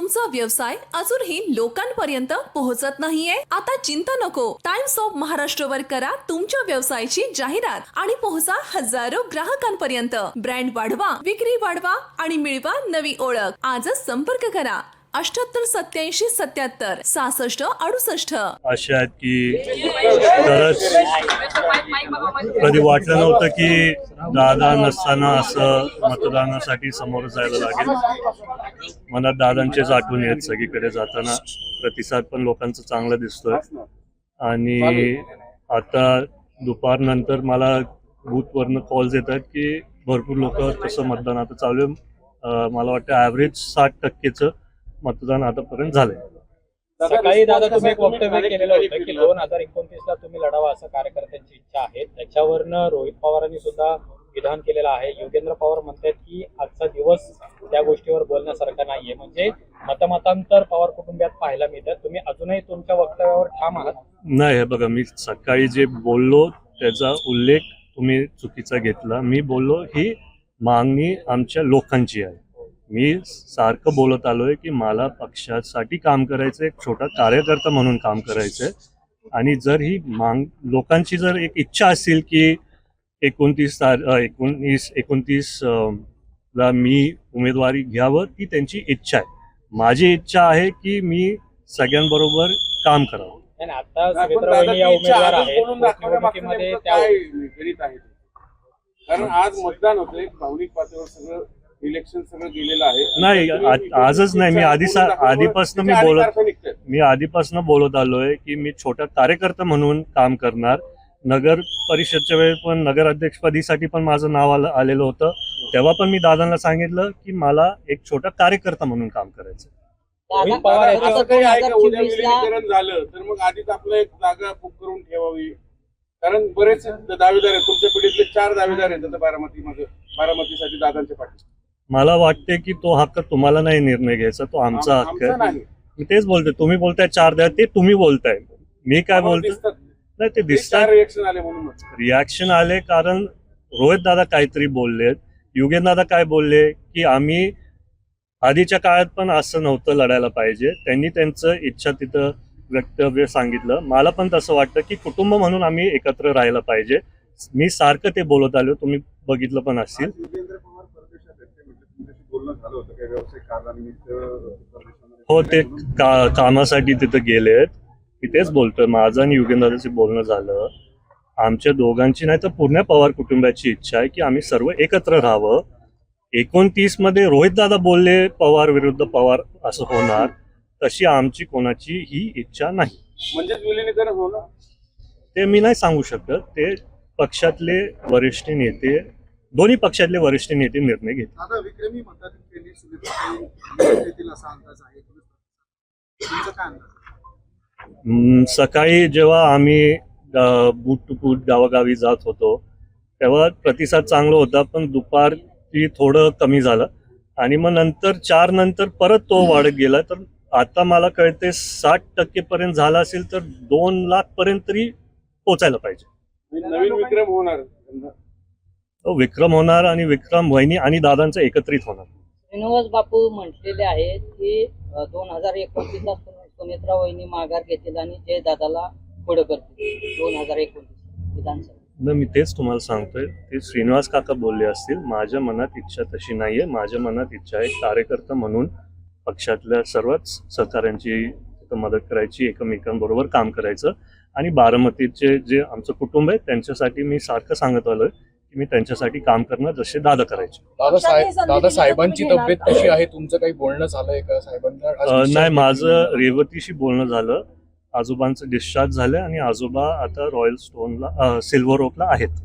तुमचा व्यवसाय अजूनही लोकांपर्यंत पोहोचत नाहीये? आता चिंता नको. टाइम्स ऑफ महाराष्ट्रवर करा तुमच्या व्यवसायाची जाहिरात आणि पोहोचा हजारो ग्राहकांपर्यंत. ब्रँड वाढवा, विक्री वाढवा आणि मिळवा नवी ओळख. आजच संपर्क करा 78 87 77 66 68. अशा आहेत की खरंच कधी वाटलं नव्हतं की दादा नसताना असं मतदानासाठी समोर जायला लागेल. मनात दादांचेच आठवण येत सगळीकडे जाताना. प्रतिसाद पण लोकांचा चांगला दिसतोय आणि आता दुपारनंतर मला बूथवरनं कॉल्स येतात की भरपूर लोक तसं मतदान आता चालू आहे. मला वाटतं ॲव्हरेज 60% मतदान आतापर्यंत झालंय. सकाळी दादा तुम्ही एक वक्तव्य केलेलं होतं की 2029 ला तुम्ही लढावा असं कार्यकर्त्यांची इच्छा आहे. त्याच्यावरनं रोहित पवारांनी सुद्धा विधान केलेलं आहे. योगेंद्र पवार म्हणतात की आजचा दिवस त्या गोष्टीवर बोलण्यासारखा नाहीये. म्हणजे मतमतांतर पवार कुटुंबियात पाहायला मिळतात. तुम्ही अजूनही तुमच्या वक्तव्यावर ठाम आहात? नाही, हे बघा, मी सकाळी जे बोललो त्याचा उल्लेख तुम्ही चुकीचा घेतला. मी बोललो ही मागणी आमच्या लोकांची आहे. मी सारखं बोलत आलोय की मला पक्षासाठी काम करायचंय, एक छोटा कार्यकर्ता म्हणून काम करायचंय. आणि जर ही लोकांची जर एक इच्छा असेल की 29 ला मी उमेदवारी घ्यावं, ती त्यांची इच्छा आहे. माझी इच्छा आहे की मी सगळ्यांबरोबर काम करावं. आता सुमित्राबाई या उमेदवार आहेत. निवडणुकीमध्ये त्या कारण आज मतदान होतं, एक भावनिक पातळीवर सगळं इलेक्शन सगळं गेलेलं आहे. नाही, आजच नाही, मी आधीपासून बोलत आलोय की मी छोटा कार्यकर्ता म्हणून काम करणार. नगर परिषदच्या वेळेस पण नगराध्यक्षपदीसाठी पण माझं नाव आलेलं होतं. तेव्हा पण मी दादांना सांगितलं की मला एक छोटा कार्यकर्ता म्हणून काम करायचं. रोहित पवार असं काही आहे का उद्या विलीनीकरण झालं तर मग आधीच आपलं एक जागा बुक करून ठेवावी? कारण बरेच दावेदार आहेत, तुमच्या पिढीतले 4 दावेदार आहेत बारामतीसाठी दादांच्या पाठी. मला वाटते की तो हक्क तुम्हाला नाही निर्णय घ्यायचा, तो आमचा हक्क आहे. मी तेच बोलतोय. तुम्ही बोलताय 4 द्या, ते तुम्ही बोलताय. मी काय बोलतो नाही, ते दिसतात. रिॲक्शन आले कारण रोहित दादा काहीतरी बोललेत. युगेंद्र दादा काय बोलले की आम्ही आधीच्या काळात पण असं नव्हतं लढायला पाहिजे. त्यांनी त्यांचं इच्छा तिथं वक्तव्य सांगितलं. मला पण तसं वाटतं की कुटुंब म्हणून आम्ही एकत्र राहायला पाहिजे. मी सारखं ते बोलत आलो, तुम्ही बघितलं पण असेल. हो, ते कामासाठी तिथं गेलेत. मी तेच बोलतोय, माझं आणि युगेंद्रचं बोलणं झालं. आमच्या दोघांची नाही तर पूर्ण पवार कुटुंबाची इच्छा आहे की आम्ही सर्व एकत्र राहावं. 29 मध्ये रोहित दादा बोलले पवार विरुद्ध पवार असं होणार, तशी आमची कोणाची ही इच्छा नाही. म्हणजेच विलीनीकरण होणार ते मी नाही सांगू शकत. ते पक्षातले वरिष्ठ नेते, दोन्ही पक्षातले वरिष्ठ नेते निर्णय घेतील. सकाळी जेव्हा आम्ही बूथ टू बूथ गावागावी जात होतो तेव्हा प्रतिसाद चांगला होता, पण दुपारी थोडं कमी झालं आणि मग नंतर 4 नंतर परत तो वाढत गेला. तर आता मला कळते 60% पर्यंत झाला असेल तर 2 लाख पर्यंत तरी पोचायला पाहिजे. नवीन विक्रम होणार. विक्रम होणार आणि विक्रम वहिनी आणि दादांचं एकत्रित होणार. श्रीनिवास बापू म्हटलेले आहेत की 2029 ला सुमित्रा वहिनी माघार घेतील आणि जय दादाला पुढे करतील 2029 विधानसभा. मी तेच तुम्हाला सांगतोय, ते श्रीनिवास काका बोलले असतील. माझ्या मनात इच्छा तशी नाहीये. माझ्या मनात इच्छा आहे कार्यकर्ता म्हणून पक्षातल्या सर्वच सहकाऱ्यांची मदत करायची, एकमेकांबरोबर काम करायचं. आणि बारामतीचे जे आमचं कुटुंब आहे त्यांच्यासाठी मी सारखं सांगत आलोय की मी त्यांच्यासाठी काम करणार जसे दादा करायचे. दादा साहेबांची तब्येत कशी आहे? तुमचं काही बोलणं झालंय का साहेबांना? नाही, माझं रेवतीशी बोलणं झालं. आजोबांचं डिस्चार्ज झालंय आणि आजोबा आता रॉयल स्टोनला सिल्वर ओकला आहेत.